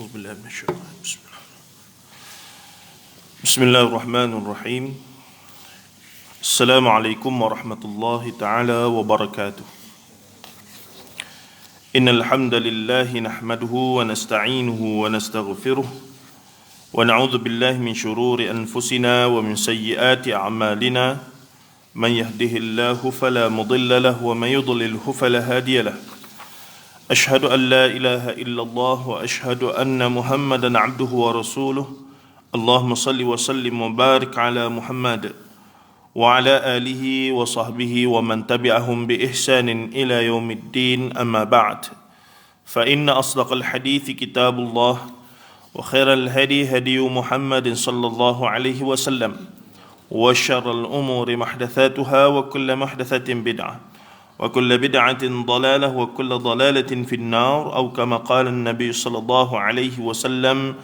أعوذ بالله من الشيطان. بسم الله الرحمن الرحيم. السلام عليكم ورحمة الله تعالى وبركاته. إن الحمد لله نحمده ونستعينه ونستغفره ونعوذ بالله من شرور أنفسنا ومن سيئات أعمالنا. من يهده الله فلا مضل له ومن يضلله فلا هادي له. أشهد أن لا إله إلا الله وأشهد أن محمدا عبده ورسوله. اللهم صل وسلم وبارك على محمد وعلى آله وصحبه ومن تبعهم بإحسان إلى يوم الدين. أما بعد، فإن أصدق الحديث كتاب الله وخير الهدي هدي محمد صلى الله عليه وسلم وشر الأمور محدثاتها وكل محدثة بدعة وكل بدعة ضلالة وكل ضلالة في النار أو كما قال النبي صلى الله عليه وسلم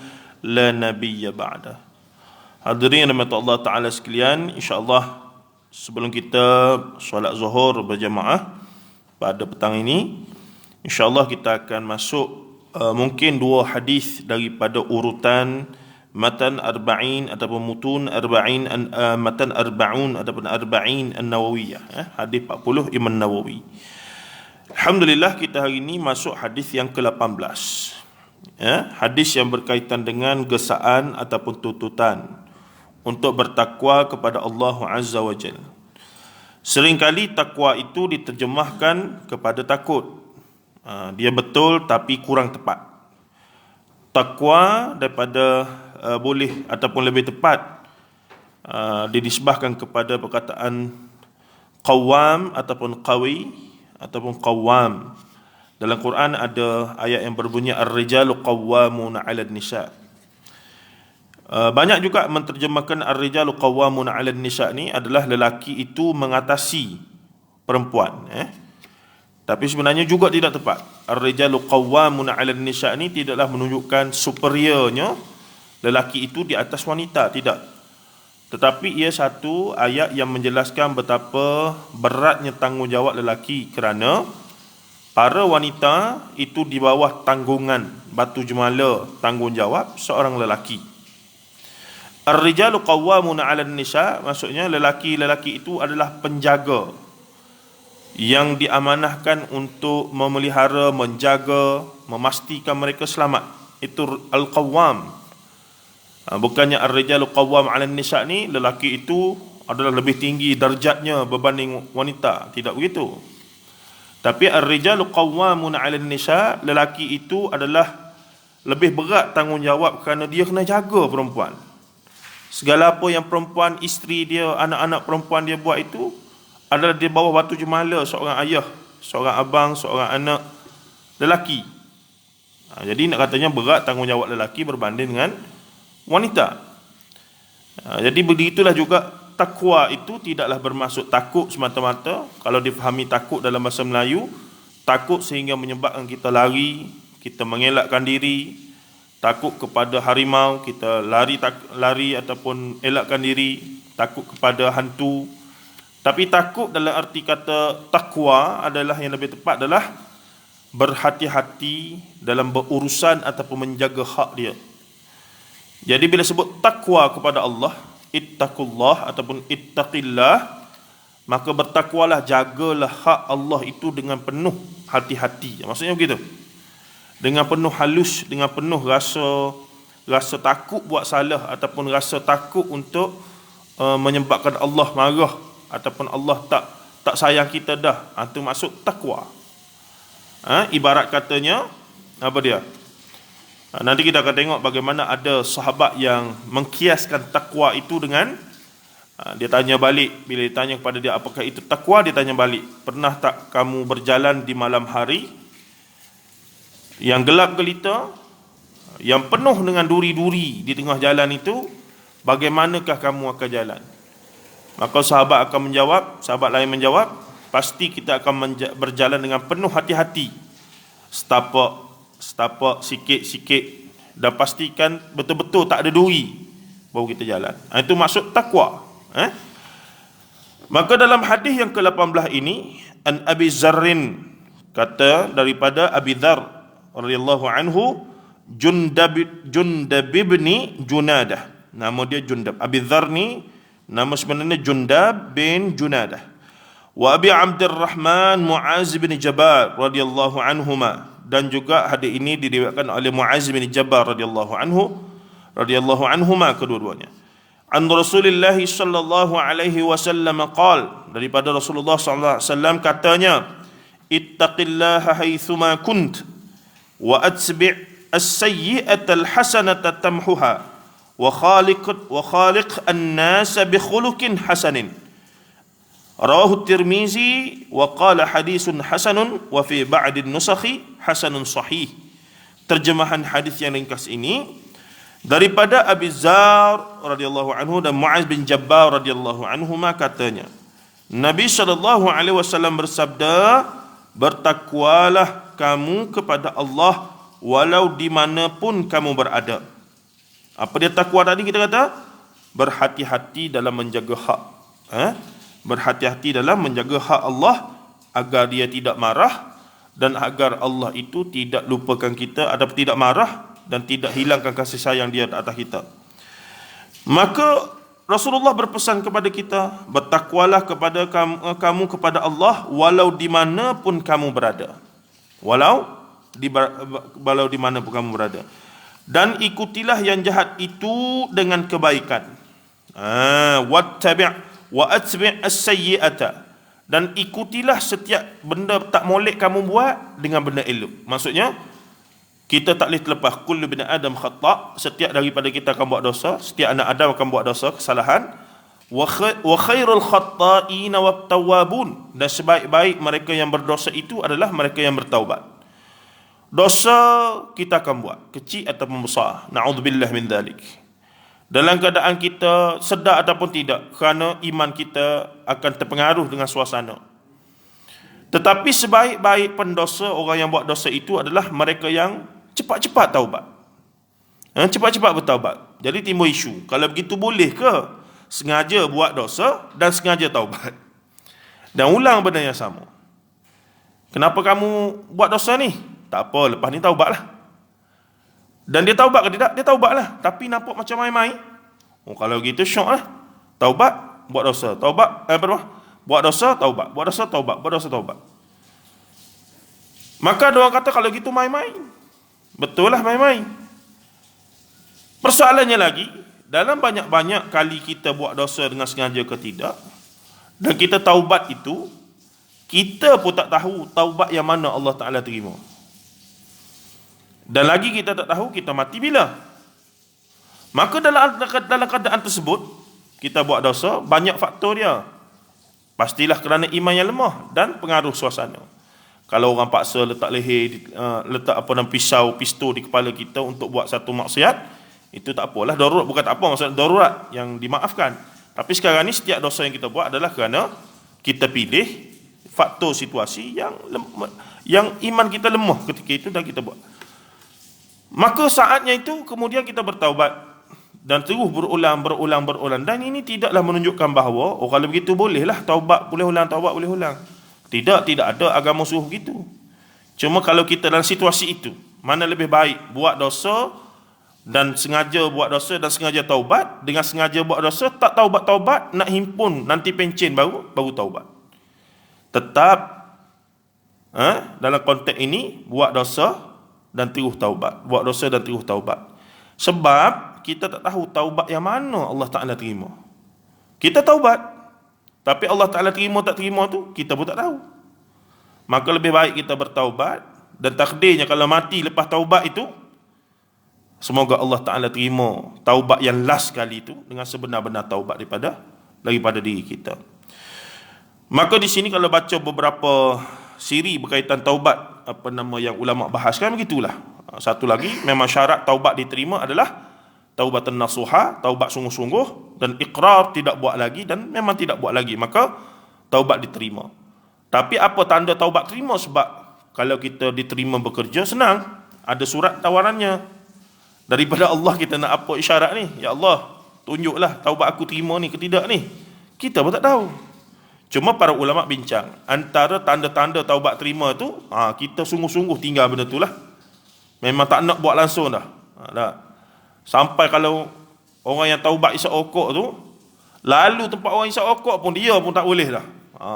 لا نبي بعده. Hadirin rahmat Allah Ta'ala sekalian, insyaAllah sebelum kita solat zuhur berjamaah pada petang ini, insyaAllah kita akan masuk mungkin dua hadis daripada urutan matan arba'in ataupun mutun arba'in, matan arba'un ataupun arba'in an-nawawiyah, hadis 40 Imam Nawawi. Alhamdulillah, kita hari ini masuk hadis yang ke-18, hadis yang berkaitan dengan gesaan ataupun tuntutan untuk bertakwa kepada Allah Azza wa Jalla. Seringkali takwa itu diterjemahkan kepada takut. Dia betul tapi kurang tepat. Takwa daripada boleh ataupun lebih tepat dinisbahkan kepada perkataan qawwam ataupun qawi ataupun qawwam. Dalam Quran ada ayat yang berbunyi ar-rijalu qawwamuna 'alan nisa. Banyak juga menterjemahkan ar-rijalu qawwamuna 'alan nisa ni adalah lelaki itu mengatasi perempuan, Tapi sebenarnya juga tidak tepat. Ar-rijalu qawwamuna 'alan nisa ni tidaklah menunjukkan superiornya lelaki itu di atas wanita, tidak. Tetapi ia satu ayat yang menjelaskan betapa beratnya tanggungjawab lelaki, kerana para wanita itu di bawah tanggungan batu jemala tanggungjawab seorang lelaki. Ar-rijalu qawwamuna 'alan nisa maksudnya lelaki-lelaki itu adalah penjaga yang diamanahkan untuk memelihara, menjaga, memastikan mereka selamat. Itu al-qawwam. Bukannya ar-rijalu qawwam 'alan nisa ni lelaki itu adalah lebih tinggi darjatnya berbanding wanita, tidak begitu. Tapi ar-rijalu qawwamuna 'alan nisa, lelaki itu adalah lebih berat tanggungjawab kerana dia kena jaga perempuan. Segala apa yang perempuan, isteri dia, anak-anak perempuan dia buat itu adalah di bawah batu jemala seorang ayah, seorang abang, seorang anak lelaki. Jadi nak katanya berat tanggungjawab lelaki berbanding dengan wanita. Jadi begitulah juga takwa itu tidaklah bermaksud takut semata-mata. Kalau difahami takut dalam bahasa Melayu, takut sehingga menyebabkan kita lari, kita mengelakkan diri, takut kepada harimau, kita lari ataupun elakkan diri, takut kepada hantu. Tapi takut dalam arti kata takwa adalah yang lebih tepat adalah berhati-hati dalam berurusan ataupun menjaga hak dia. Jadi bila sebut takwa kepada Allah, ittaqullah ataupun ittaqillah, maka bertakwalah, jagalah hak Allah itu dengan penuh hati-hati. Maksudnya begitu. Dengan penuh halus, dengan penuh rasa takut buat salah ataupun rasa takut untuk menyebabkan Allah marah ataupun Allah tak sayang kita dah. Itu maksud takwa. Ibarat katanya apa dia? Nanti kita akan tengok bagaimana ada sahabat yang mengkiaskan takwa itu dengan dia tanya balik, bila ditanya kepada dia apakah itu takwa, dia tanya balik, pernah tak kamu berjalan di malam hari yang gelap gelita, yang penuh dengan duri-duri di tengah jalan itu, bagaimanakah kamu akan jalan? Maka sahabat akan menjawab, sahabat lain menjawab, pasti kita akan berjalan dengan penuh hati-hati, setapak sikit-sikit, dan pastikan betul-betul tak ada duri, baru kita jalan. Itu maksud takwa. Maka dalam hadis yang ke-18 ini, an Abi Zarrin, kata daripada Abi Dzar radhiyallahu anhu, Jundab bin Junadah. Nama dia Jundab. Abi Dzar ni nama sebenarnya Jundab bin Junadah. Wa Abi Abdurrahman Muaz bin Jabal radhiyallahu anhuma. Dan juga hadis ini diriwayatkan oleh Muaz bin Jabal radhiyallahu anhuma kedua-duanya. An Rasulillah sallallahu alaihi wasallam qala, daripada Rasulullah sallallahu alaihi wasallam katanya, ittaqillaha haitsuma kunt wa atbi' as-sayyi'ata al-hasanata tamhuha wa khaliq an-nas bi khuluqin hasanin. Rawahu Tirmizi wa qala hadisun hasanun wa fi ba'd an-nusakhi hasanun sahih. Terjemahan hadis yang ringkas ini daripada Abi Dzar radhiyallahu anhu dan Muaz bin Jabal radhiyallahu anhuma katanya, Nabi sallallahu alaihi wasallam bersabda, bertakwalah kamu kepada Allah walau di mana pun kamu berada. Apa dia takwa tadi kita kata? Berhati-hati dalam menjaga hak. Berhati-hati dalam menjaga hak Allah agar dia tidak marah dan agar Allah itu tidak lupakan kita atau tidak marah dan tidak hilangkan kasih sayang dia atas kita. Maka Rasulullah berpesan kepada kita, bertakwalah kepada kamu kepada Allah walau di mana pun kamu berada. Walau di mana pun kamu berada. Dan ikutilah yang jahat itu dengan kebaikan. Wattabi' wa atbi' as-sayyi'ata. Dan ikutilah setiap benda tak molek kamu buat dengan benda elok. Maksudnya kita tak boleh terlepas kullu bin Adam khata', setiap daripada kita akan buat dosa, setiap anak Adam akan buat dosa, kesalahan. Wa khairul khata'ina wat tawwabun, dan sebaik-baik mereka yang berdosa itu adalah mereka yang bertaubat. Dosa kita akan buat, kecil ataupun besar. Na'udzubillah min dzalik. Dalam keadaan kita sedar ataupun tidak, kerana iman kita akan terpengaruh dengan suasana. Tetapi sebaik-baik pendosa, orang yang buat dosa itu adalah mereka yang cepat-cepat taubat. Cepat-cepat bertaubat. Jadi timbul isu, kalau begitu boleh ke sengaja buat dosa dan sengaja taubat dan ulang benda yang sama? Kenapa kamu buat dosa ni? Tak apa, lepas ni taubatlah. Dan dia taubat ke tidak? Dia taubatlah. Tapi nampak macam main-main. Kalau gitu syok lah. Taubat, buat dosa. Taubat, buat dosa, taubat. Buat dosa, taubat. Buat dosa, taubat. Maka ada orang kata kalau gitu main-main. Betul lah main-main. Persoalannya lagi, dalam banyak-banyak kali kita buat dosa dengan sengaja ke tidak, dan kita taubat itu, kita pun tak tahu taubat yang mana Allah Ta'ala terima. Dan lagi kita tak tahu kita mati bila. Maka dalam keadaan tersebut, kita buat dosa, banyak faktor dia. Pastilah kerana iman yang lemah dan pengaruh suasana. Kalau orang paksa letak leher, letak pistol di kepala kita untuk buat satu maksiat, itu tak apalah, darurat bukan tak apa, maksudnya darurat yang dimaafkan. Tapi sekarang ni setiap dosa yang kita buat adalah kerana kita pilih faktor situasi yang iman kita lemah ketika itu dan kita buat. Maka saatnya itu kemudian kita bertaubat dan terus berulang. Dan ini tidaklah menunjukkan bahawa kalau begitu bolehlah taubat boleh ulang. Tidak ada agama suruh begitu. Cuma kalau kita dalam situasi itu, mana lebih baik buat dosa dan sengaja buat dosa dan sengaja taubat, dengan sengaja buat dosa tak taubat, nak himpun nanti pencen baru taubat. Tetap dalam konteks ini buat dosa dan terus taubat. Buat dosa dan terus taubat. Sebab kita tak tahu taubat yang mana Allah Ta'ala terima. Kita taubat, tapi Allah Ta'ala terima tak terima tu kita pun tak tahu. Maka lebih baik kita bertaubat, dan takdirnya kalau mati lepas taubat itu, semoga Allah Ta'ala terima taubat yang last kali itu dengan sebenar-benar taubat daripada diri kita. Maka di sini kalau baca beberapa siri berkaitan taubat, yang ulama bahas kan begitulah. Satu lagi, memang syarat taubat diterima adalah taubatan nasuha, taubat sungguh-sungguh, dan iqrar, tidak buat lagi, dan memang tidak buat lagi, maka taubat diterima. Tapi apa tanda taubat terima? Sebab kalau kita diterima bekerja, senang, ada surat tawarannya daripada Allah. Kita nak apa isyarat ni? Ya Allah, tunjuklah taubat aku terima ni ke tidak ni. Kita pun tak tahu. Cuma para ulama bincang antara tanda-tanda taubat terima tu, kita sungguh-sungguh tinggal benda tu lah. Memang tak nak buat langsung dah. Dah. Sampai kalau orang yang taubat isap rokok tu, lalu tempat orang isap rokok pun dia pun tak boleh dah.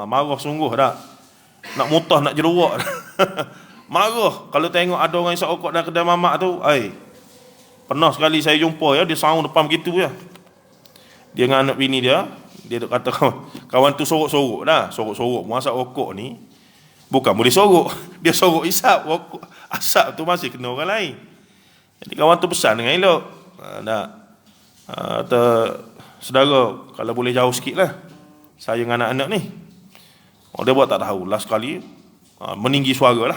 Marah sungguh dah. Nak mutah, nak jeruak dah. Marah kalau tengok ada orang isap rokok dalam kedai mamak tu. Pernah sekali saya jumpa dia saung depan begitu je. Dia dengan anak bini dia duk kata kawan tu sorok-sorok dah. Sorok-sorok masak rokok ni bukan boleh sorok. Dia sorok isap rokok. Asap tu masih kena orang lain. Jadi kawan tu pesan dengan elok. Saudara, kalau boleh jauh sikit lah saya dengan anak-anak ni. Dia buat tak tahu. Last kali meninggi suara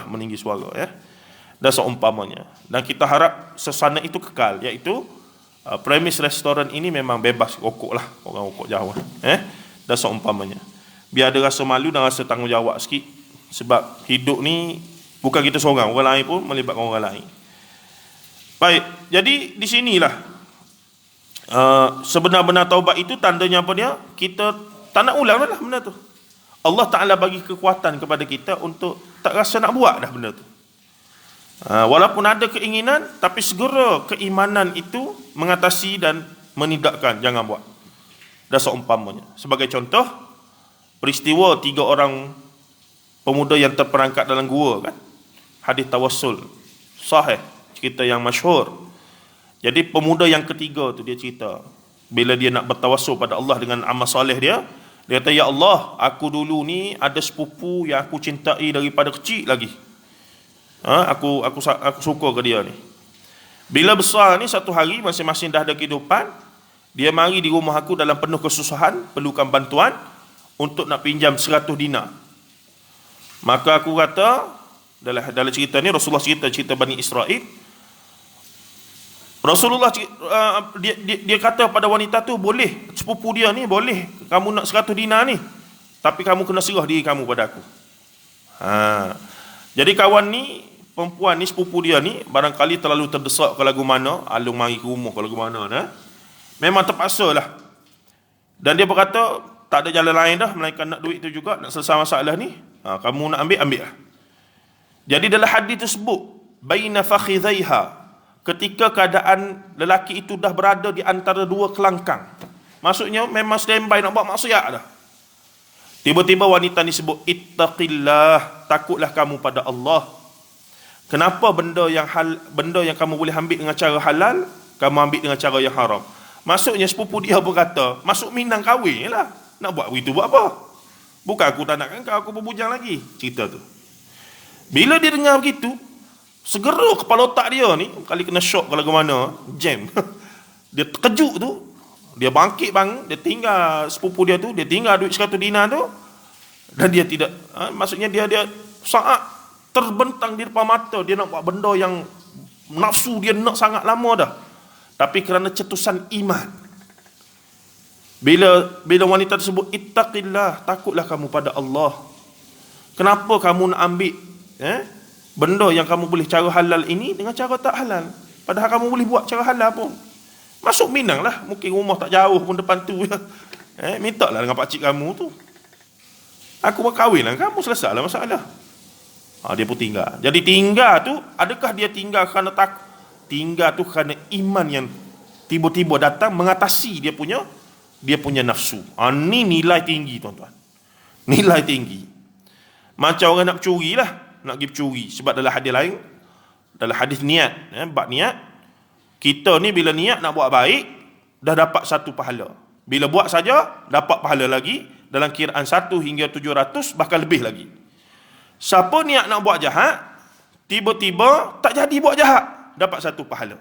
ya. Dan seumpamanya. Dan kita harap sesana itu kekal, iaitu premis restoran ini memang bebas rokok lah, orang rokok jauh dan seumpamanya. Biar ada rasa malu dan rasa tanggungjawab sikit. Sebab hidup ni bukan kita seorang, orang lain pun melibatkan orang lain. Baik, jadi di sinilah sebenar-benar taubat itu tandanya apa dia? Kita tak nak ulang lah benda tu. Allah Ta'ala bagi kekuatan kepada kita untuk tak rasa nak buat dah benda tu. Walaupun ada keinginan, tapi segera keimanan itu mengatasi dan menidakkan, jangan buat. Dan seumpamanya. Sebagai contoh, peristiwa 3 orang pemuda yang terperangkap dalam gua kan. Hadis tawassul sahih, cerita yang masyhur. Jadi pemuda yang ketiga tu dia cerita, bila dia nak bertawassul pada Allah dengan amal soleh dia kata, ya Allah, aku dulu ni ada sepupu yang aku cintai daripada kecil lagi. Aku suka ke dia ni. Bila besar ni, satu hari masing-masing dah ada kehidupan, dia mari di rumah aku dalam penuh kesusahan, perlukan bantuan untuk nak pinjam 100 dinar. Maka aku kata, dalam cerita ni Rasulullah cerita Bani Israel, Rasulullah dia kata pada wanita tu, boleh, sepupu dia ni boleh kamu nak 100 dinar ni, tapi kamu kena serah diri kamu pada aku. Jadi kawan ni, perempuan ni, sepupu dia ni barangkali terlalu terdesak ke lagu mana, alung mari ke rumah ke lagu mana dah. Memang terpaksa lah. Dan dia berkata tak ada jalan lain dah melainkan nak duit tu juga, nak selesai masalah ni. Kamu nak ambil lah. Jadi dalam hadis tersebut, baina fakhidhaiha, ketika keadaan lelaki itu dah berada di antara 2 kelangkang. Maksudnya memang standby nak buat maksiat dah. Tiba-tiba wanita ni sebut, ittaqillah, takutlah kamu pada Allah. Kenapa benda yang kamu boleh ambil dengan cara halal, kamu ambil dengan cara yang haram? Maksudnya sepupu dia berkata, masuk Minang kahwin lah. Nak buat begitu buat apa? Bukan aku tak nakkan kau, aku berbujang lagi. Cerita tu. Bila dia dengar begitu, segera kepala otak dia ni, kali kena shock kalau ke mana, jam. Dia terkejut tu, dia bangkit bang, dia tinggal sepupu dia tu, dia tinggal duit 100 dinar tu, dan dia tidak, maksudnya dia saat terbentang di depan mata, dia nak buat benda yang nafsu dia nak sangat lama dah. Tapi kerana cetusan iman, bila wanita tersebut, ittaqillah, takutlah kamu pada Allah. Kenapa kamu nak ambil benda yang kamu boleh cara halal ini dengan cara tak halal, padahal kamu boleh buat cara halal pun? Masuk Minang lah, mungkin rumah tak jauh pun depan tu. Minta lah dengan pakcik kamu tu, aku berkahwin lah kamu, selesai lah masalah. Dia pun tinggal. Jadi tinggal tu, adakah dia tinggal kerana takut? Tinggal tu kerana iman yang tiba-tiba datang mengatasi dia punya nafsu. Ni nilai tinggi tuan-tuan. Nilai tinggi. Macam orang nak curi lah, nak pergi curi. Sebab dalam hadis lain, dalam hadis niat, bab niat, kita ni bila niat nak buat baik, dah dapat 1 pahala. Bila buat saja, dapat pahala lagi, dalam kiraan 1 hingga 700, bahkan lebih lagi. Siapa niat nak buat jahat, tiba-tiba tak jadi buat jahat, dapat 1 pahala.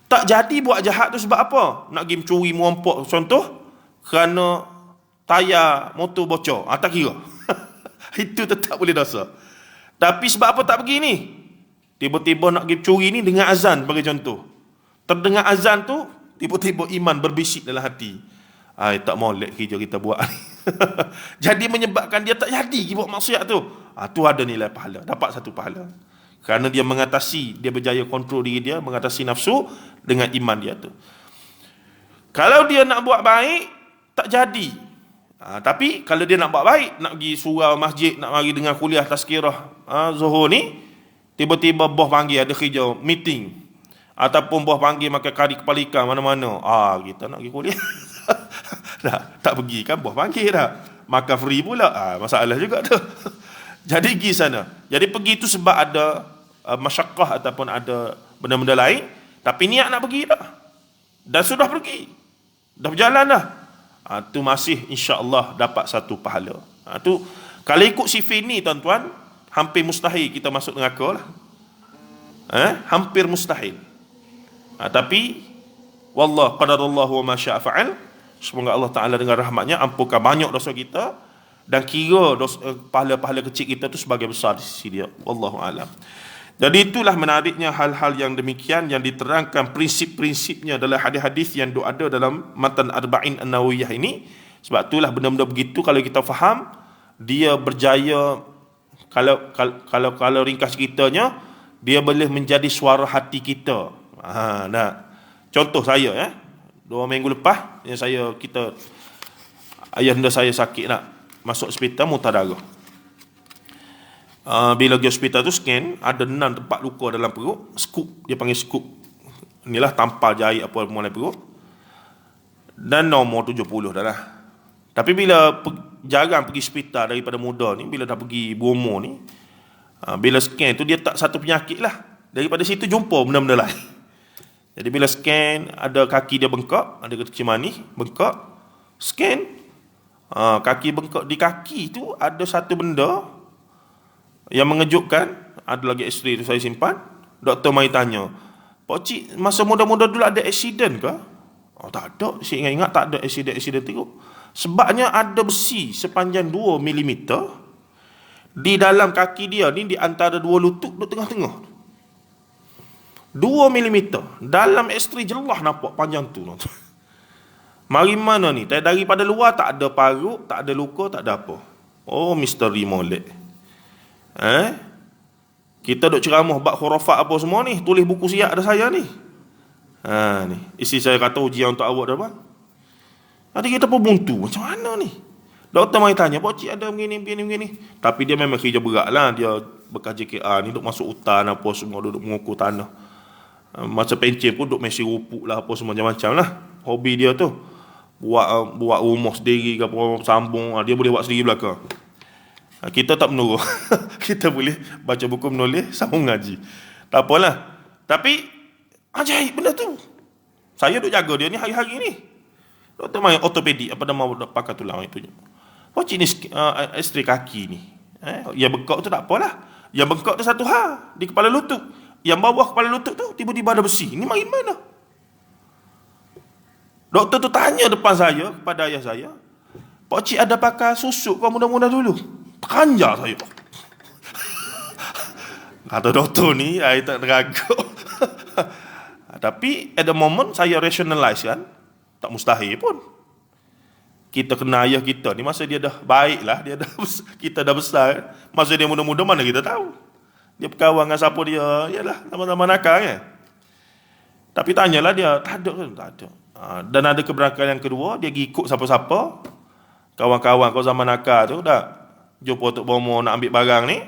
Tak jadi buat jahat tu sebab apa? Nak pergi mencuri, merompok, contoh, kerana tayar motor bocor, tak kira. Itu tetap boleh dosa. Tapi sebab apa tak pergi ni? Tiba-tiba nak pergi curi ni dengan azan, bagi contoh. Terdengar azan tu, tiba-tiba iman berbisik dalam hati. Tak molek kerja kita buat ni. Jadi menyebabkan dia tak jadi buat maksiat tu. Tu ada nilai pahala, dapat 1 pahala. Kerana dia mengatasi, dia berjaya kontrol diri dia, mengatasi nafsu dengan iman dia tu. Kalau dia nak buat baik, tak jadi. Tapi kalau dia nak buat baik, nak pergi surau masjid, nak mari dengar kuliah tazkirah Zuhur ni, Tiba-tiba bos panggil ada kerja, meeting. Ataupun bos panggil makan kari kepala ikan mana-mana. Kita nak pergi kuliah. tak pergi kan, bos panggil dah. Makan free pula. Masalah juga tu. Jadi pergi sana. Jadi pergi tu sebab ada masyakkah ataupun ada benda-benda lain. Tapi niat nak pergi dah. Dan sudah pergi. Dah berjalan dah. Tu masih insya-Allah dapat satu pahala. Tu kalau ikut sifir ni tuan-tuan, hampir mustahil kita masuk neraka lah. Hampir mustahil. Tapi wallah qadarallahu wa ma syaa fa'al. Semoga Allah Taala dengan rahmatnya ampunkan banyak dosa kita dan kira pahala-pahala kecil kita tu sebagai besar di sisi dia. Wallahu alam. Jadi itulah menariknya hal-hal yang demikian yang diterangkan prinsip-prinsipnya dalam hadis-hadis yang ada dalam matan Arba'in An-Nawawiyah ini. Sebab itulah benda-benda begitu kalau kita faham, dia berjaya. Kalau ringkas ceritanya, dia boleh menjadi suara hati kita. Contoh saya 2 minggu lepas ayahanda saya sakit nak masuk hospital muntah darah. Bila pergi hospital tu scan, ada 6 tempat luka dalam perut, scoop, dia panggil scoop. Inilah tampal jahit apa mulai perut. Dan nombor 70 dah lah. Tapi bila jarang pergi hospital daripada muda ni, bila dah pergi berumur ni, bila scan tu dia tak satu penyakit lah. Daripada situ jumpa benda-benda lain. Jadi bila scan, ada kaki dia bengkak, ada kecil manis, bengkak, scan, kaki bengkak, di kaki tu ada satu benda yang mengejutkan. Ada lagi X-ray tu saya simpan. Doktor mai tanya, "Pak cik, masa muda-muda dulu ada aksiden ke?" Tak ada, saya ingat tak ada aksiden tu. Sebabnya ada besi sepanjang 2 milimeter di dalam kaki dia ni, di antara 2 lutut, di tengah-tengah. 2 milimeter. Dalam X-ray jelas nampak panjang tu. Mari mana ni? Daripada luar tak ada parut, tak ada luka, tak ada apa. Misteri molek. Kita duk ceramah bab khurafat apa semua ni, tulis buku siap ada saya ni. Ni. Isteri saya kata ujian untuk awak dah bang. Nanti kita pun buntu. Macam mana ni? Doktor mai tanya, "Pak cik ada begini. Tapi dia memang kerja berat lah. Dia bekas JKR ni, duk masuk hutan apa semua, duduk mengukur tanah. Masa pencen pun duk mesi rupuk lah apa semua macam-macam lah. Hobi dia tu buat rumah sendiri ke apa, sambung, dia boleh buat sendiri belakang. Kita tak menurut. Kita boleh baca buku menulis, sambung ngaji. Tak apalah. Tapi ajaib benda tu. Saya duk jaga dia ni hari-hari ni. Doktor main ortopedik apa nama pakar tulang itu. Wacik ni X-ray kaki ni. Yang bengkak tu tak apalah. Yang bengkak tu satu hal di kepala lutut. Yang bawah kepala lutut tu tiba-tiba ada besi. Ini mari mana? Doktor tu tanya depan saya kepada ayah saya, "Pak cik ada pakai susuk kau muda-muda dulu?" Teranjak saya. Kata doktor ni, saya tak teragak. Tapi at the moment saya rationalize kan, tak mustahil pun. Kita kena ayah kita ni masa dia dah baik lah, kita dah besar. Masa dia muda-muda mana kita tahu. Dia berkawan dengan siapa dia, yalah sama-sama nakal kan. Tapi tanyalah dia, tak ada kan? Tak ada. Dan ada keberangkatan yang kedua, dia pergi ikut siapa-siapa. Kawan-kawan kau zaman nakal tu dah jumpa Tok Bomo nak ambil barang ni.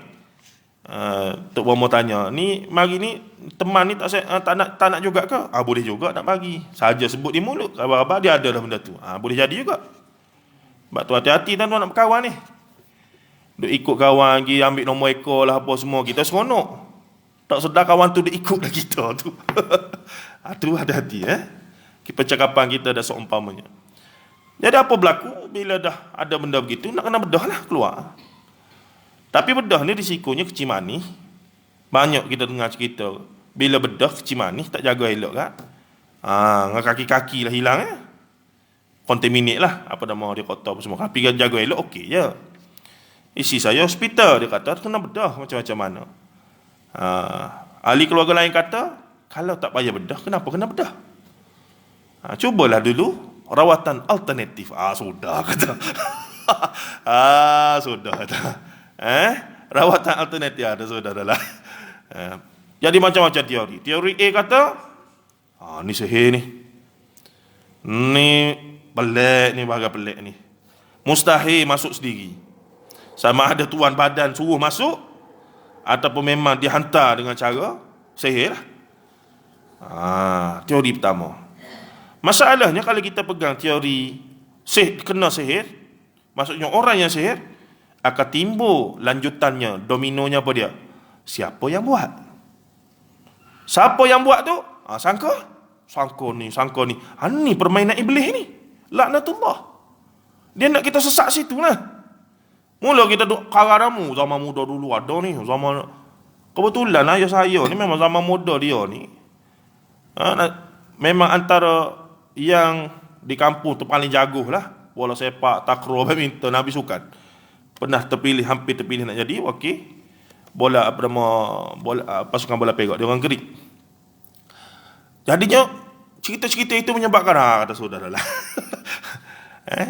Tok Bomo tanya, "Ni mari ni teman ni tak nak juga ke?" Boleh juga nak bagi. Saja sebut di mulut, khabar-khabar dia ada dah benda tu. Boleh jadi juga. Sebab tu hati-hati tuan-tuan nak berkawan ni. Duk ikut kawan pergi ambil nombor ekor lah apa semua, kita seronok. Tak sedar kawan tu dia ikut dah kita tu. Tu hati-hati percakapan kita dah seumpamanya. Jadi apa berlaku bila dah ada benda begitu, nak kena bedah lah keluar. Tapi bedah ni risikonya kecil manis. Banyak kita dengar cerita, bila bedah kecil manis tak jaga elok kan. Dengan kaki-kaki lah hilang contaminate lah, apa nama dia kotor apa semua. Tapi kan jaga elok okey je. Isi saya hospital, dia kata kena bedah macam-macam mana. Ahli keluarga lain kata, kalau tak payah bedah, kenapa kena bedah? Cubalah dulu rawatan alternatif. Sudah kata. Sudah kata. Rawatan alternatif ada sudah dah lah. Jadi macam-macam teori. Teori A kata, ni sihir ni. Ni pelik ni, bahagian pelik ni. Mustahil masuk sendiri. Sama ada tuan badan suruh masuk ataupun memang dihantar dengan cara sihir lah. Teori pertama. Masalahnya kalau kita pegang teori kena sihir, maksudnya orang yang sihir, akan timbul lanjutannya, dominonya apa dia? Siapa yang buat? Siapa yang buat tu? Sangka ni. Ni permainan iblis ni. Laknatullah. Dia nak kita sesat situ lah. Mula kita duk kararamu zaman muda dulu ada ni, zaman kebetulan ayah saya ni memang zaman muda dia ni. Memang antara yang di kampung tu paling jago lah. Bola sepak, takraw, badminton, habis sukan. Pernah hampir terpilih nak jadi wakil bola pasukan bola perak dia orang Gerik. Jadinya cerita-cerita itu menyebabkan kata saudara lah.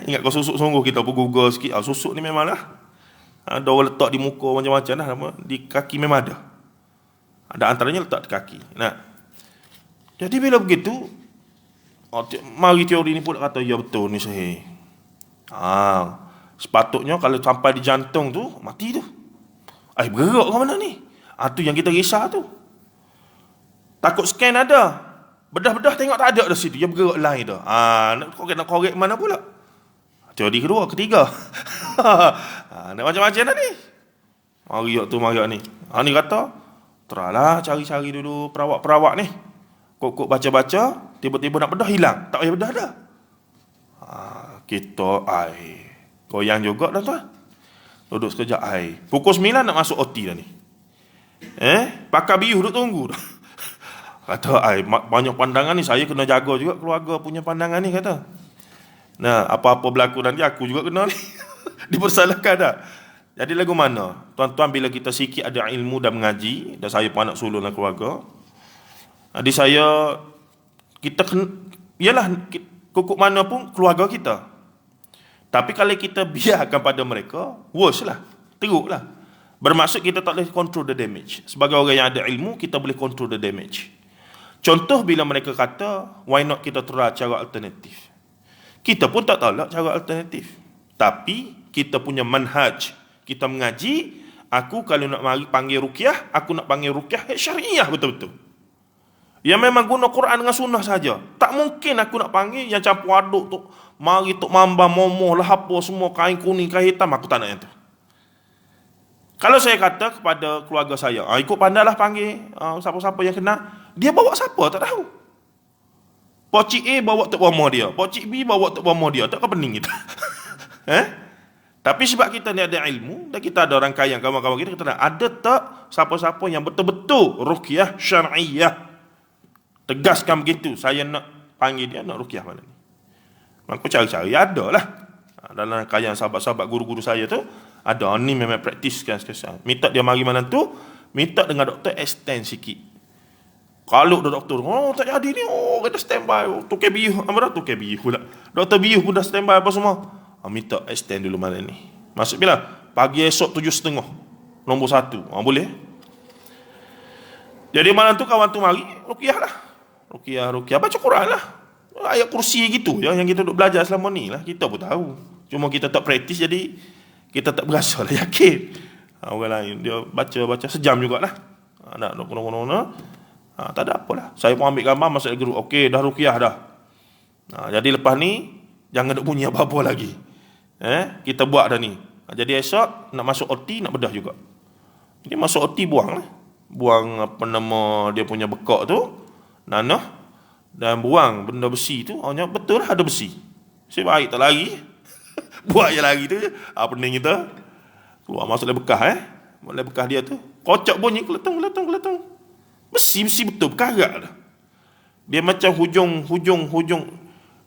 Ingat kau susuk sungguh, kita pun google sikit. Susuk ni memang lah. Ada orang letak di muka macam-macam lah. Di kaki memang ada. Ada antaranya letak di kaki. Jadi bila begitu, mari teori ni pula kata, ya betul ni sihir. Sepatutnya kalau sampai di jantung tu, mati tu. Bergerak ke mana ni? Tu yang kita risau tu. Takut scan ada. Bedah-bedah tengok tak ada dah situ. Dia bergerak lain dah. Nak korek mana pula? Teori kedua, ketiga. Nak macam-macam dah ni. Mari ni. Ni kata, teralah cari-cari dulu perawak-perawak ni. Kok baca-baca, tiba-tiba nak bedah hilang. Tak payah bedah dah. Kita goyang juga dah tuan. Duduk sekejap pukul 9 nak masuk OT dah ni. Pakar biuh duduk tunggu dah. Kata banyak pandangan ni, saya kena jaga juga keluarga punya pandangan ni, kata. Apa-apa berlaku nanti aku juga kena ni. Dipersalahkan dah. Jadi lagu mana? Tuan-tuan, bila kita sikit ada ilmu dan mengaji, dan saya pun anak sulung dan keluarga. Jadi kita ialah kukuk mana pun keluarga kita. Tapi kalau kita biarkan pada mereka, worse lah, teruk lah. Bermaksud kita tak boleh control the damage. Sebagai orang yang ada ilmu, kita boleh control the damage. Contoh bila mereka kata, why not kita try cara alternatif. Kita pun tak tolak cara alternatif. Tapi kita punya manhaj, kita mengaji, aku kalau nak mari panggil ruqyah, aku nak panggil ruqyah syariah betul-betul. Yang memang guna Quran dengan sunnah saja. Tak mungkin aku nak panggil yang campur aduk tu, mari tok mamba momoh lah apa semua, kain kuning, kain hitam, aku tak nak yang tu. Kalau saya kata kepada keluarga saya, ikut pandailah panggil siapa-siapa yang kenal, dia bawa siapa tak tahu. Pocik A bawa tok mama dia, Pocik B bawa tok mama dia, tak pening kita. Tapi sebab kita ni ada ilmu dan kita ada rangkaian kawan-kawan kita kata, ada tak siapa-siapa yang betul-betul ruqyah syar'iyah. Tegaskan begitu, saya nak panggil dia, nak ruqyah mana ni. Maka cari-cari, ada lah. Dalam rangkaian sahabat-sahabat guru-guru saya tu, ada ni memang praktiskan sekali. Minta dia mari malam tu, minta dengan doktor extend sikit. Kalau doktor, tak jadi ni, kita standby, tukar biuh, tukar biuh pula. Doktor biuh pun dah standby apa semua. Minta extend dulu malam ni. Maksud bila? Pagi esok 7.30, nombor 1. Boleh? Jadi malam tu kawan tu mari, ruqyah lah. Ruqyah, baca Quran lah. Ayat kursi gitu yang kita duk belajar selama ni lah. Kita pun tahu. Cuma kita tak praktis, jadi kita tak berasa lah yakin. Orang lain dia baca sejam jugalah. Nak tak ada apalah. Saya pun ambil gambar masuk guru. Okey, dah ruqyah dah. Jadi lepas ni jangan duk bunyi apa-apa lagi. Kita buat dah ni. Jadi esok nak masuk OT, nak bedah juga. Jadi masuk OT buang lah. Buang apa nama dia punya bekak tu, nanah, dan buang benda besi tu. Betul lah ada besi. Saya baik tak lari. Buat je lagi tu je. Pening kita. Keluar masuk dalam bekas dalam bekas dia tu. Kocok bunyi keletung. Besi betul berkarat dah. Dia macam hujung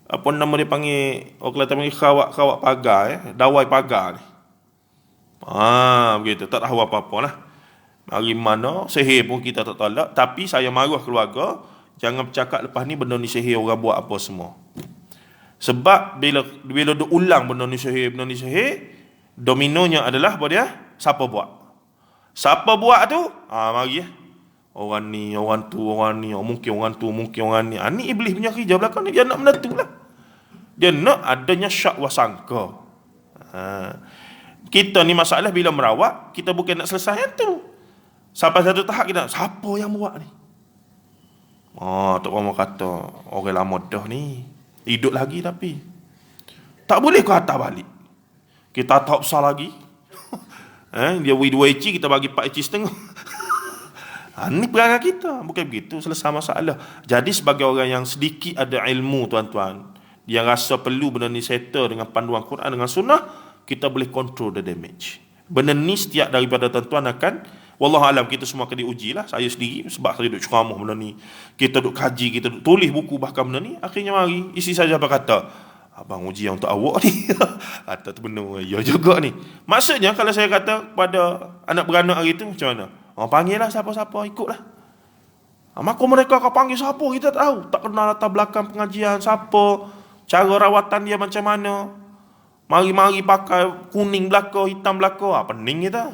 apa nama dia panggil, orang Kelantan panggil kawak pagar dawai pagar ni. Begitu. Tak tahu apa-apa lah. Dari mana, sihir pun kita tak tolak. Tapi saya marah keluarga, jangan bercakap lepas ni benda ni sihir, orang buat apa semua. Sebab bila dia ulang benda ni sihir, dominonya adalah apa dia? Siapa buat? Siapa buat tu? Mari orang ni, orang tu, orang ni, mungkin orang tu, mungkin orang ni. Ni iblis punya kerja belakang ni, dia nak benda tu lah. Dia nak adanya syak wa sangka. Kita ni masalah bila merawat, kita bukan nak selesai yang tu. Sampai satu tahap kita, siapa yang buat ni? Tok Muhammad kata, orang lama dah ni, hidup lagi tapi tak boleh kau hantar balik. Kita tak besar lagi. Dia beri 2 inci, kita bagi 4 inci setengah. Ni perangai kita. Bukan begitu, selesai masalah. Jadi sebagai orang yang sedikit ada ilmu, tuan-tuan, yang rasa perlu benda ni settle dengan panduan Quran dengan sunnah, kita boleh control the damage. Benda ni setiap daripada tuan-tuan akan, wallahualam, kita semua akan diuji lah. Saya sendiri, sebab saya duduk ceramah benda ni, kita duduk kaji, kita duduk tulis buku bahkan benda ni, akhirnya mari isi saja berkata, abang uji yang untuk awak ni. Kata tu benar, ya juga ni. Maksudnya kalau saya kata kepada anak beranak hari tu, macam mana? Panggil lah siapa-siapa, ikutlah. Maka mereka kau panggil siapa, kita tahu. Tak kenal latar belakang pengajian, siapa, cara rawatan dia macam mana. Mari-mari pakai kuning belaka, hitam belaka, pening kita.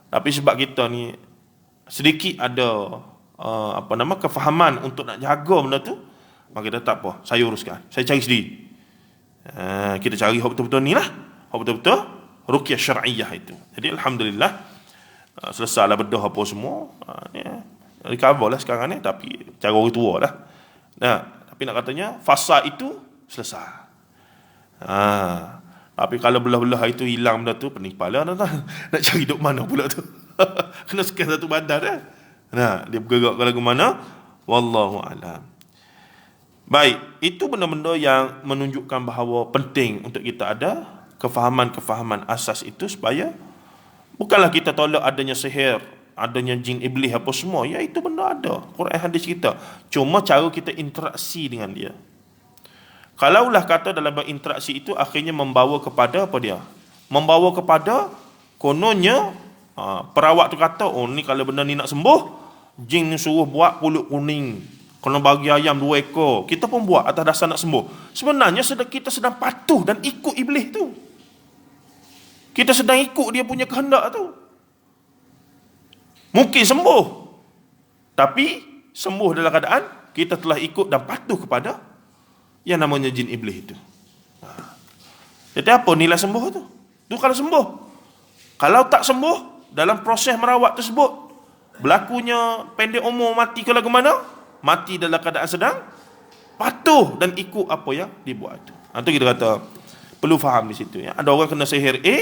Tapi sebab kita ni sedikit ada kefahaman untuk nak jaga benda tu, maka kita tak apa, saya uruskan, saya cari sendiri. Kita cari hak betul-betul ni lah, hak betul-betul ruqyah syar'iyah itu. Jadi alhamdulillah, selesailah bedah apa semua, recover lah sekarang ni. Tapi cara orang tua lah. Tapi nak katanya fasa itu selesai. Tapi kalau belah-belah itu hilang benda tu, pening kepala nak cari duk mana pula tu. Kena scan satu badan dah. Dia bergerak ke lagu mana? Wallahu a'lam. Baik, itu benda-benda yang menunjukkan bahawa penting untuk kita ada kefahaman-kefahaman asas itu, supaya bukanlah kita tolak adanya sihir, adanya jin iblis apa semua. Ya, itu benda ada. Quran hadis kita. Cuma cara kita interaksi dengan dia. Kalaulah kata dalam berinteraksi itu akhirnya membawa kepada apa dia? Membawa kepada kononnya perawat tu kata, ni kalau benda ni nak sembuh, jin ni suruh buat pulut kuning, kena bagi ayam 2 ekor. Kita pun buat atas dasar nak sembuh. Sebenarnya kita sedang patuh dan ikut iblis tu. Kita sedang ikut dia punya kehendak tu. Mungkin sembuh, tapi sembuh dalam keadaan kita telah ikut dan patuh kepada yang namanya jin iblis itu. Jadi apa nilai sembuh tu? Tu kalau sembuh. Kalau tak sembuh, dalam proses merawat tersebut, berlakunya pendek umur, mati ke lagu mana? Mati dalam keadaan sedang patuh dan ikut apa yang dibuat itu. Itu kita kata perlu faham di situ. Ya. Ada orang kena sihir A,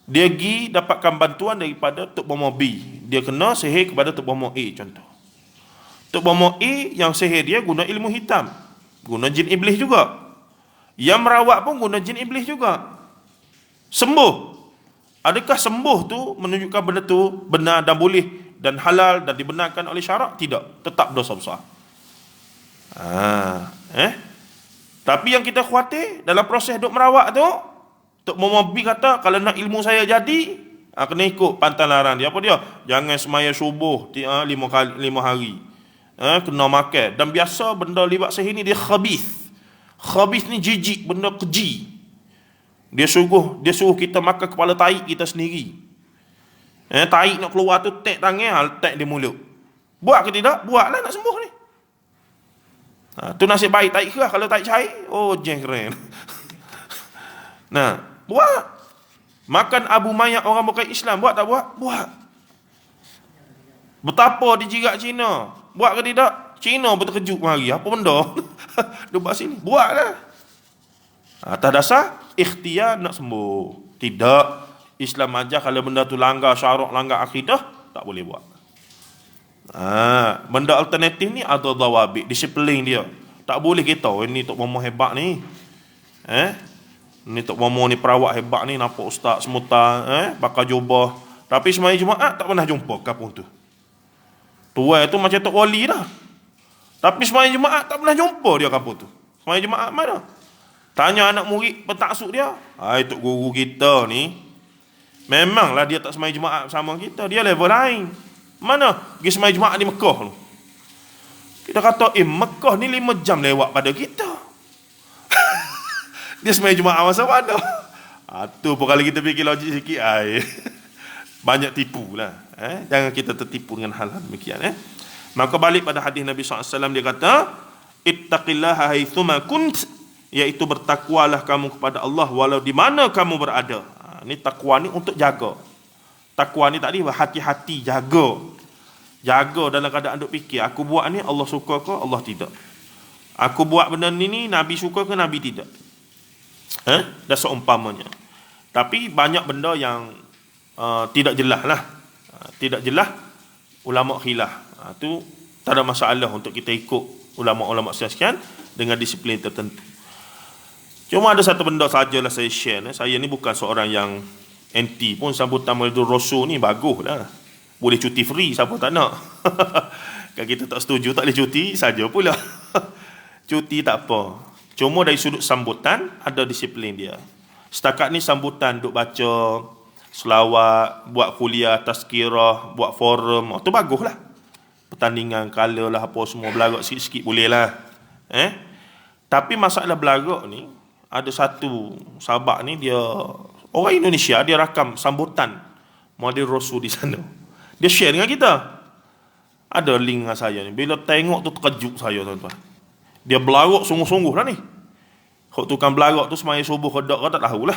dia pergi dapatkan bantuan daripada Tok Bomo B. Dia kena sihir kepada Tok Bomo A contoh. Tok Bomo A yang sihir dia guna ilmu hitam, guna jin iblis juga. Yang merawat pun guna jin iblis juga. Sembuh. Adakah sembuh tu menunjukkan benda tu benar dan boleh dan halal dan dibenarkan oleh syarak? Tidak. Tetap dosa besar. Tapi yang kita khawatir dalam proses duk merawat tu, Tok Muhammad kata kalau nak ilmu saya jadi, kena ikut pantang larang dia. Apa dia? Jangan semaya subuh 5 hari. Kena makan. Dan biasa benda libat sihir ni dia khabith. Khabith ni jijik, benda keji. Dia suruh kita makan kepala taik kita sendiri. Taik nak keluar tu tek tangan, tek di mulut. Buat ke tidak? Buatlah nak sembuh ni. Tu nasib baik taik ke kalau taik cair? Oh, jeng keren. Buat. Makan abu mayat orang bukan Islam, buat tak buat? Buat. Betapa dijirat Cina? Buat ke tidak? Cina pun terkejut hari. Apa benda? Dia buat sini. Buatlah. Atas dasar ikhtiar nak sembuh. Tidak. Islam ajar kalau benda tu langgar syarak, langgar akidah, tak boleh buat. Benda alternatif ni ada dawabit, disiplin dia. Tak boleh kita, ni Tok Bomo hebat ni. Ni Tok Bomo ni perawat hebat ni, nampak ustaz semuta, bakal jubah. Tapi semaya Jumaat tak pernah jumpa kapung tu. Tuai tu macam Tok Wali dah. Tapi semaya Jumaat tak pernah jumpa dia kapung tu. Semaya Jumaat mana? Tanya anak murid pentaksud dia, Tok guru kita ni, memanglah dia tak semaya Jumaat sama kita. Dia level lain. Mana? Pergi semaya Jumaat di Mekah tu. Kita kata, Mekah ni 5 jam lewat pada kita. Dia semaya Jumaat masa mana? Tu pun kalau kita fikir logik sikit, banyak tipu lah. Jangan kita tertipu dengan hal-hal demikian. Maka balik pada hadis Nabi SAW, dia kata, ittaqillaha haitsuma kunt, iaitu bertakwalah kamu kepada Allah walau di mana kamu berada. Ini takwa ni untuk jaga. takwa ni tadi hati-hati, jaga dalam keadaan duk fikir, aku buat ni Allah suka ke Allah tidak, aku buat benda ni Nabi suka ke Nabi tidak. Dah seumpamanya. Tapi banyak benda yang tidak jelas lah. Tidak jelas, ulama khilaf. Tu tak ada masalah untuk kita ikut ulama-ulama sekian dengan disiplin tertentu. Cuma ada satu benda sajalah saya share. Saya ni bukan seorang yang anti pun sambutan Maulidul Rasul ni, bagus lah. Boleh cuti free, siapa tak nak. Kalau kita tak setuju, tak boleh cuti, saja pula. Cuti tak apa. Cuma dari sudut sambutan, ada disiplin dia. Setakat ni sambutan duk baca selawat, buat kuliah, tazkirah, buat forum, tu bagus lah. Pertandingan, kala lah, apa semua, belagak sikit-sikit boleh lah. Tapi masalah belagak ni, ada satu sahabat ni, dia orang Indonesia, dia rakam sambutan Maulid Rasul di sana. Dia share dengan kita. Ada link dengan saya ni. Bila tengok tu terkejut saya, tuan-tuan. Dia belagak sungguh-sungguh lah ni. Hak tukang belagak tu semaya subuh kedak ke tak tahulah.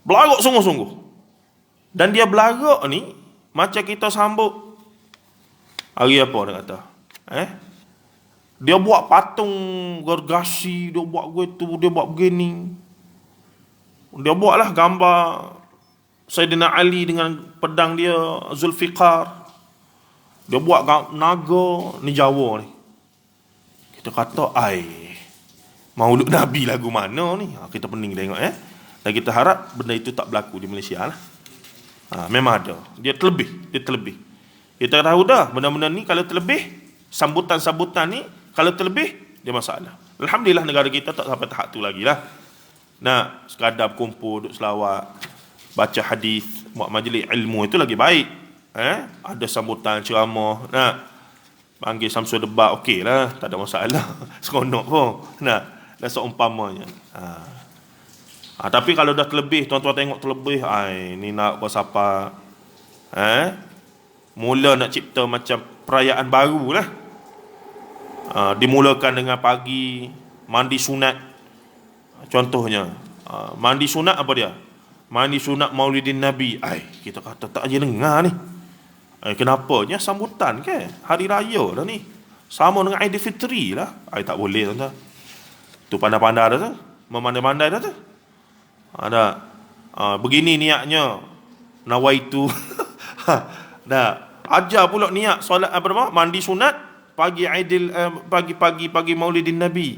Belagak sungguh-sungguh. Dan dia belagak ni macam kita sambut hari apa dia kata. Dia buat patung gergasi, dia buat gitu, dia buat begini. Dia buatlah gambar Sayyidina Ali dengan pedang dia, Zulfiqar. Dia buat naga, ni Jawa ni. Kita kata, Maulud Nabi lagu mana ni? Kita pening tengok. Dan kita harap benda itu tak berlaku di Malaysia lah. Memang ada. Dia terlebih. Kita tahu dah, benda-benda ni kalau terlebih, sambutan-sambutan ni, kalau terlebih, dia masalah. Alhamdulillah negara kita tak sampai tahap tu lagi lah. Nak sekadar kumpul, duduk selawat, baca hadis, buat majlis ilmu, itu lagi baik. Ada sambutan, ceramah, nak panggil Samsul debat, okey lah, tak ada masalah. Seronok pun. Nak, dah seumpamanya. Tapi kalau dah terlebih, tuan-tuan tengok terlebih, ni nak bersapa. Mula nak cipta macam perayaan baru lah. Dimulakan dengan pagi mandi sunat. Contohnya, mandi sunat apa dia? Mandi sunat Maulidin Nabi. Kita kata tak je dengar ni. Kenapanya sambutan ke? Hari raya dah ni. Sama dengan Aidilfitri lah. Tak boleh tuan-tuan. Tu pandai-pandai dah tu. Memandai-mandai dah tu. Ada. Begini niatnya. Nawaitu. Dah. Ajar pula niat solat apa nama? Mandi sunat pagi Aidil pagi Maulidin Nabi.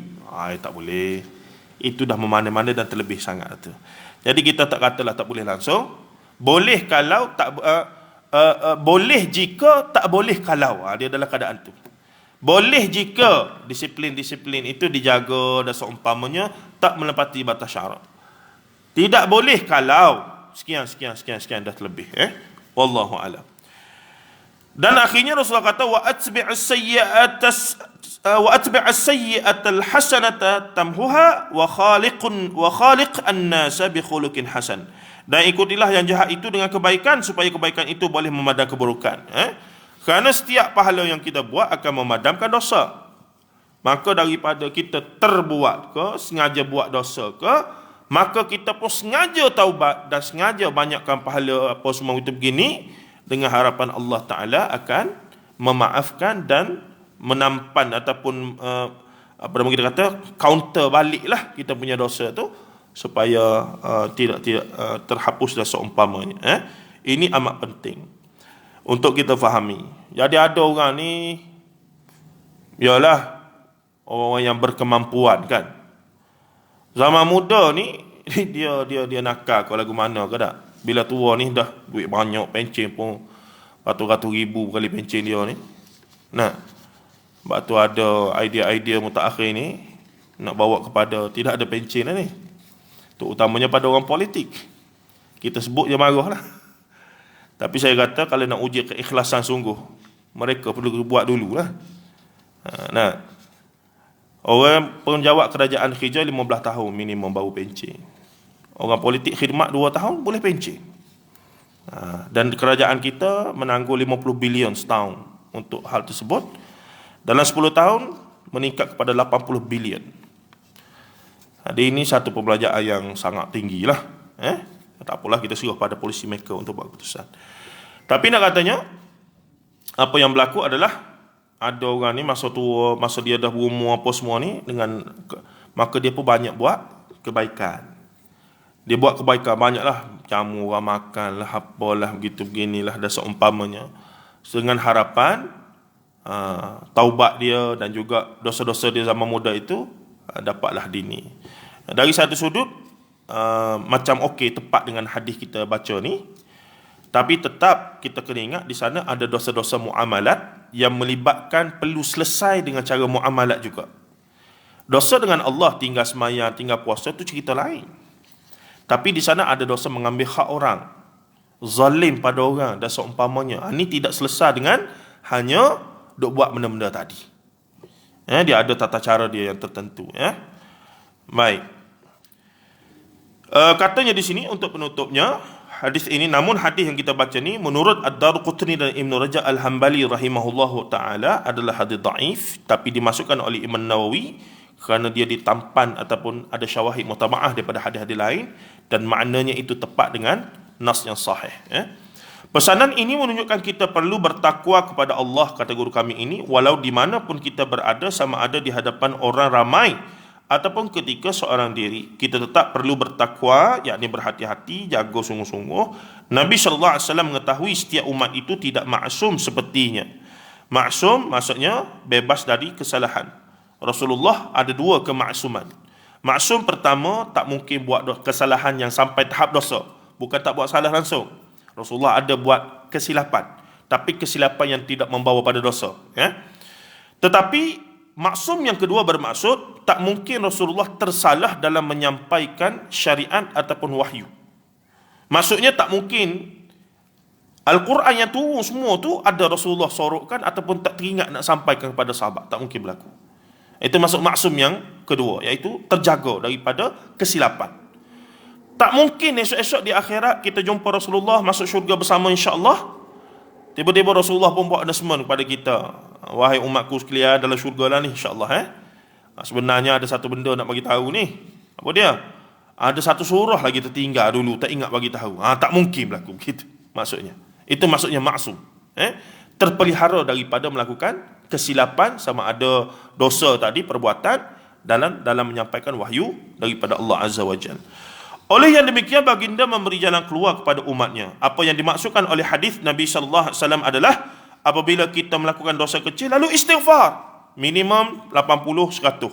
Tak boleh. Itu dah memandai-mandai dan terlebih sangat tu. Jadi kita tak katalah tak boleh langsung. Boleh kalau tak boleh jika, tak boleh kalau. Dia dalam keadaan tu. Boleh jika disiplin-disiplin itu dijaga dan seumpamanya tak melewati batas syarak. Tidak boleh kalau sekian dah terlebih. Wallahu a'lam. Dan akhirnya Rasulullah kata wa atbi'as sayyi'atal hasanata tamhuha wa khaliq an-nasa bi khuluqin hasan. Dan ikutilah yang jahat itu dengan kebaikan supaya kebaikan itu boleh memadam keburukan. Kerana setiap pahala yang kita buat akan memadamkan dosa. Maka daripada kita terbuat ke, sengaja buat dosa ke, maka kita pun sengaja taubat dan sengaja banyakkan pahala apa semua itu begini, dengan harapan Allah Ta'ala akan memaafkan dan menampan ataupun apa nama kita kata, counter balik lah kita punya dosa tu supaya tidak terhapus dan seumpamanya. Ini amat penting untuk kita fahami. Jadi ada orang ni ialah orang yang berkemampuan kan. Zaman muda ni dia nakal ke lagu mana ke tak. Bila tua ni dah duit banyak, pencen pun ratus-ratus ribu kali pencen dia ni. Nah, sebab tu ada idea-idea mutakhir ni nak bawa kepada tidak ada pencen lah ni. Terutamanya pada orang politik. Kita sebut je marah lah. Tapi saya kata kalau nak uji keikhlasan sungguh, mereka perlu buat dululah. Nah, orang penjawat kerajaan Hijaz 15 tahun minimum baru pencen. Orang politik khidmat 2 tahun boleh pencen. Dan kerajaan kita menanggung 50 bilion setahun untuk hal tersebut. Dalam 10 tahun meningkat kepada 80 bilion. Jadi ini satu pembelajaran yang sangat tinggi lah. Tak apalah, kita serah pada policy maker untuk buat keputusan. Tapi nak katanya, apa yang berlaku adalah ada orang ni masa tua, masa dia dah berumur apa semua ni, maka dia pun banyak buat kebaikan. Dia buat kebaikan banyaklah, jamu orang makan lah, apalah begitu beginilah dan seumpamanya, dengan harapan taubat dia dan juga dosa-dosa dia zaman muda itu dapatlah dini. Dari satu sudut macam okey, tepat dengan hadis kita baca ni, tapi tetap kita kena ingat di sana ada dosa-dosa muamalat yang melibatkan perlu selesai dengan cara muamalat juga. Dosa dengan Allah, tinggal sembahyang, tinggal puasa, itu cerita lain. Tapi di sana ada dosa mengambil hak orang, zalim pada orang dan seumpamanya. Ini tidak selesai dengan hanya duk buat benda-benda tadi. Dia ada tata cara dia yang tertentu. Baik. Katanya di sini untuk penutupnya hadis ini, namun hadis yang kita baca ni menurut Ad-Darqutni dan Ibn Rajab Al-Hambali rahimahullahu taala adalah hadis dhaif, tapi dimasukkan oleh Imam Nawawi kerana dia ditampan ataupun ada syawahid mutamaah daripada hadis-hadis lain dan maknanya itu tepat dengan nas yang sahih. Pesanan ini menunjukkan kita perlu bertakwa kepada Allah, kata guru kami ini, walau di mana pun kita berada, sama ada di hadapan orang ramai ataupun ketika seorang diri. Kita tetap perlu bertakwa, yakni berhati-hati, jaga sungguh-sungguh. Nabi SAW mengetahui setiap umat itu tidak maksum sepertinya. Maksum maksudnya bebas dari kesalahan. Rasulullah ada dua kemaksuman. Maksum pertama, tak mungkin buat kesalahan yang sampai tahap dosa. Bukan tak buat salah langsung. Rasulullah ada buat kesilapan, tapi kesilapan yang tidak membawa pada dosa. Tetapi maksum yang kedua bermaksud tak mungkin Rasulullah tersalah dalam menyampaikan syariat ataupun wahyu. Maksudnya tak mungkin Al-Quran yang turun semua tu ada Rasulullah sorokkan ataupun tak teringat nak sampaikan kepada sahabat. Tak mungkin berlaku. Itu masuk maksum yang kedua, iaitu terjaga daripada kesilapan. Tak mungkin esok-esok di akhirat kita jumpa Rasulullah masuk syurga bersama insya-Allah. Tiba-tiba Rasulullah pun buat announcement kepada kita, wahai umatku sekalian, dalam syurga lah ni insya-Allah. Sebenarnya ada satu benda nak bagi tahu ni. Apa dia? Ada satu surah lagi tertinggal dulu, tak ingat bagi tahu. Tak mungkin berlaku begitu maksudnya. Itu maksudnya maksum. Terpelihara daripada melakukan kesilapan, sama ada dosa tadi, perbuatan dalam menyampaikan wahyu daripada Allah Azza wa Jalla. Oleh yang demikian, baginda memberi jalan keluar kepada umatnya. Apa yang dimaksudkan oleh hadis Nabi sallallahu alaihi wasallam adalah apabila kita melakukan dosa kecil lalu istighfar minimum 80 100.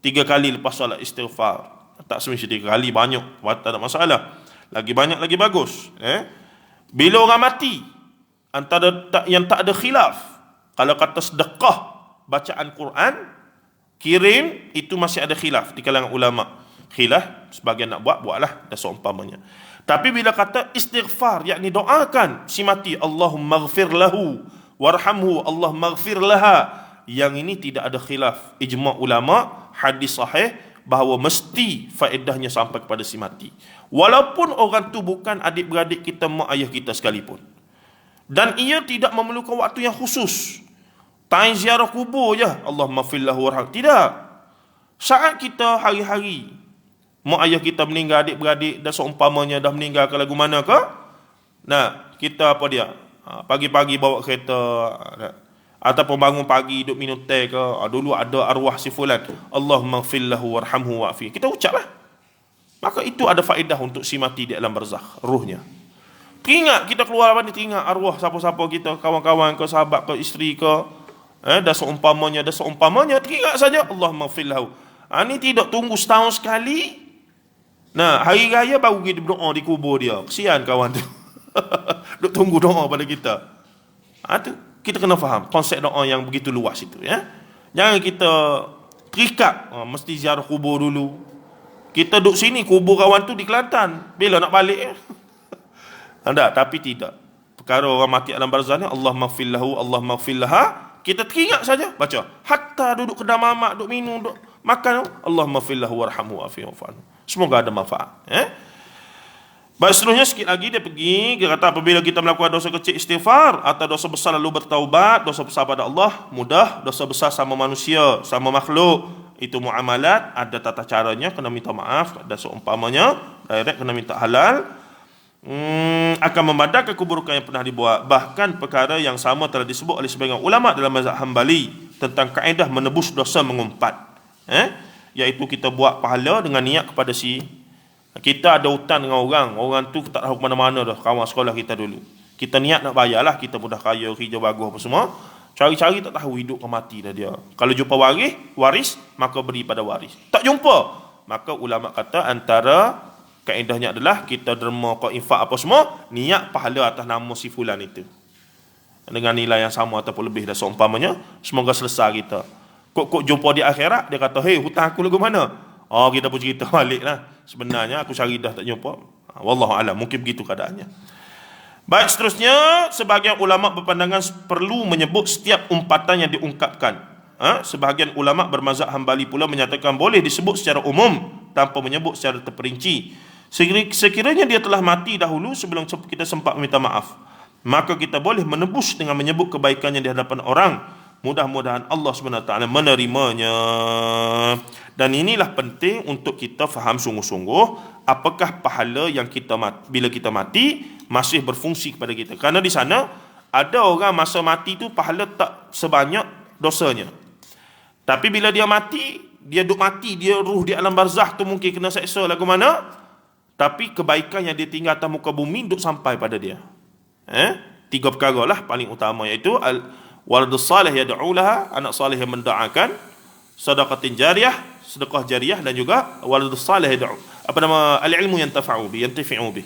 3 kali lepas solat istighfar. Tak semestinya 3 kali, banyak, tak ada masalah. Lagi banyak lagi bagus. Bila orang mati, antara yang tak ada khilaf, kalau kata sedekah bacaan Quran, kirim, itu masih ada khilaf di kalangan ulama. Khilaf, sebagian nak buatlah dan seumpamanya. Tapi bila kata istighfar, yakni doakan si mati, Allahumma ghfir lahu warhamhu, Allahumma ghfir laha, yang ini tidak ada khilaf, ijma' ulama, hadis sahih bahawa mesti faedahnya sampai kepada si mati, walaupun orang tu bukan adik-beradik kita, mak ayah kita sekalipun. Dan ia tidak memerlukan waktu yang khusus. Tak ziarah kubur je, Allahumma ghfir lahu warhamhu. Tidak. Saat kita hari-hari mak ayah kita meninggal, adik-beradik dan seumpamanya dah meninggal ke lagu mana ke, kita apa dia, pagi-pagi bawa kereta, ataupun bangun pagi duduk minum teh ke, dulu ada arwah si fulan, Allahumma ghfir lahu warhamhu wa'fi, kita ucaplah. Maka itu ada faedah untuk si mati di alam barzakh, ruhnya. Teringat kita keluar ni, teringat arwah siapa-siapa kita, kawan-kawan ke, sahabat ke, isteri ke, dan seumpamanya, teringat saja Allahumma ghfir lahu. Ini tidak tunggu setahun sekali. Hari raya baru kita berdoa di kubur dia. Kesian kawan tu. Duk tunggu doa pada kita. Tu kita kena faham konsep doa yang begitu luas itu, Jangan kita terikat mesti ziarah kubur dulu. Kita duduk sini, kubur kawan tu di Kelantan, bila nak balik? Tak, tapi tidak. Perkara orang mati alam barzakh ni, Allahumma ghfir lahu, Allahumma ghfir laha, kita teringat saja baca. Hatta duduk kedai mamak, duduk minum, duduk makan, Allahumma ghfir lahu warhamhu wa'fi wa'fu. Semoga ada manfaat. Baik, seterusnya sikit lagi dia pergi, dia kata apabila kita melakukan dosa kecil istighfar, atau dosa besar lalu bertaubat, dosa besar pada Allah mudah, dosa besar sama manusia, sama makhluk, itu muamalat, ada tata caranya, kena minta maaf dan seumpamanya, direct kena minta halal. akan membatalkan keburukan yang pernah dibuat. Bahkan perkara yang sama telah disebut oleh sebagian ulama dalam mazhab Hambali tentang kaedah menebus dosa mengumpat, iaitu kita buat pahala dengan niat kepada si, kita ada hutang dengan orang tu tak tahu ke mana-mana dah, kawan sekolah kita dulu, kita niat nak bayarlah, kita mudah kaya, kerja bagus apa semua, cari-cari tak tahu hidup ke mati dah dia. Kalau jumpa waris, maka beri pada waris. Tak jumpa, maka ulama kata antara kaedahnya adalah kita derma kau infak apa semua, niat pahala atas nama si fulan itu dengan nilai yang sama ataupun lebih dah seumpamanya, semoga selesai kita. Kok jumpa di akhirat, dia kata, hei, hutang aku lagu mana? Oh, kita pun cerita balik lah, sebenarnya aku cari dah tak jumpa. Wallahu a'lam, mungkin begitu keadaannya. Baik, seterusnya, sebahagian ulama berpandangan perlu menyebut setiap umpatan yang diungkapkan. Sebahagian ulama bermazhab Hambali pula menyatakan boleh disebut secara umum tanpa menyebut secara terperinci. Sekiranya dia telah mati dahulu sebelum kita sempat meminta maaf, maka kita boleh menebus dengan menyebut kebaikannya di hadapan orang. Mudah-mudahan Allah SWT menerimanya. Dan inilah penting untuk kita faham sungguh-sungguh, apakah pahala yang kita bila kita mati masih berfungsi kepada kita. Kerana di sana ada orang masa mati tu pahala tak sebanyak dosanya, tapi bila dia mati, dia duk mati, dia ruh di alam barzah tu mungkin kena seksa lagu mana, tapi kebaikan yang dia tinggal atas muka bumi duk sampai pada dia. Tiga perkara lah paling utama, iaitu waladus salih yad'u laha, anak salih yang mendoakan, sedekah jariyah, sedekah jariyah, dan juga waladus salih yad'u, al-ilmu yantafi'u bi,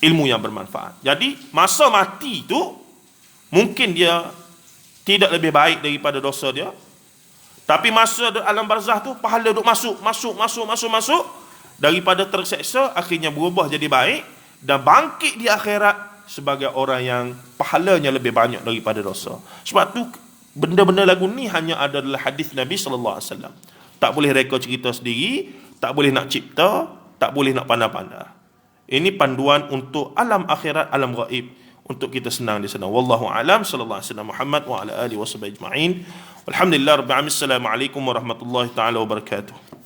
ilmu yang bermanfaat. Jadi masa mati tu mungkin dia tidak lebih baik daripada dosa dia, tapi masa alam barzah tu pahala duk masuk, daripada terseksa akhirnya berubah jadi baik dan bangkit di akhirat sebagai orang yang pahalanya lebih banyak daripada dosa. Sebab tu benda-benda lagu ni hanya ada dalam hadis Nabi sallallahu alaihi wasallam. Tak boleh reka cerita sendiri, tak boleh nak cipta, tak boleh nak pandai-pandai. Ini panduan untuk alam akhirat, alam gaib, untuk kita senang di sana. Wallahu a'lam. Sallallahu alaihi wasallam Muhammad wa ala alihi washabihi ajma'in. Walhamdulillah rabbil alamin. Assalamualaikum warahmatullahi taala wabarakatuh.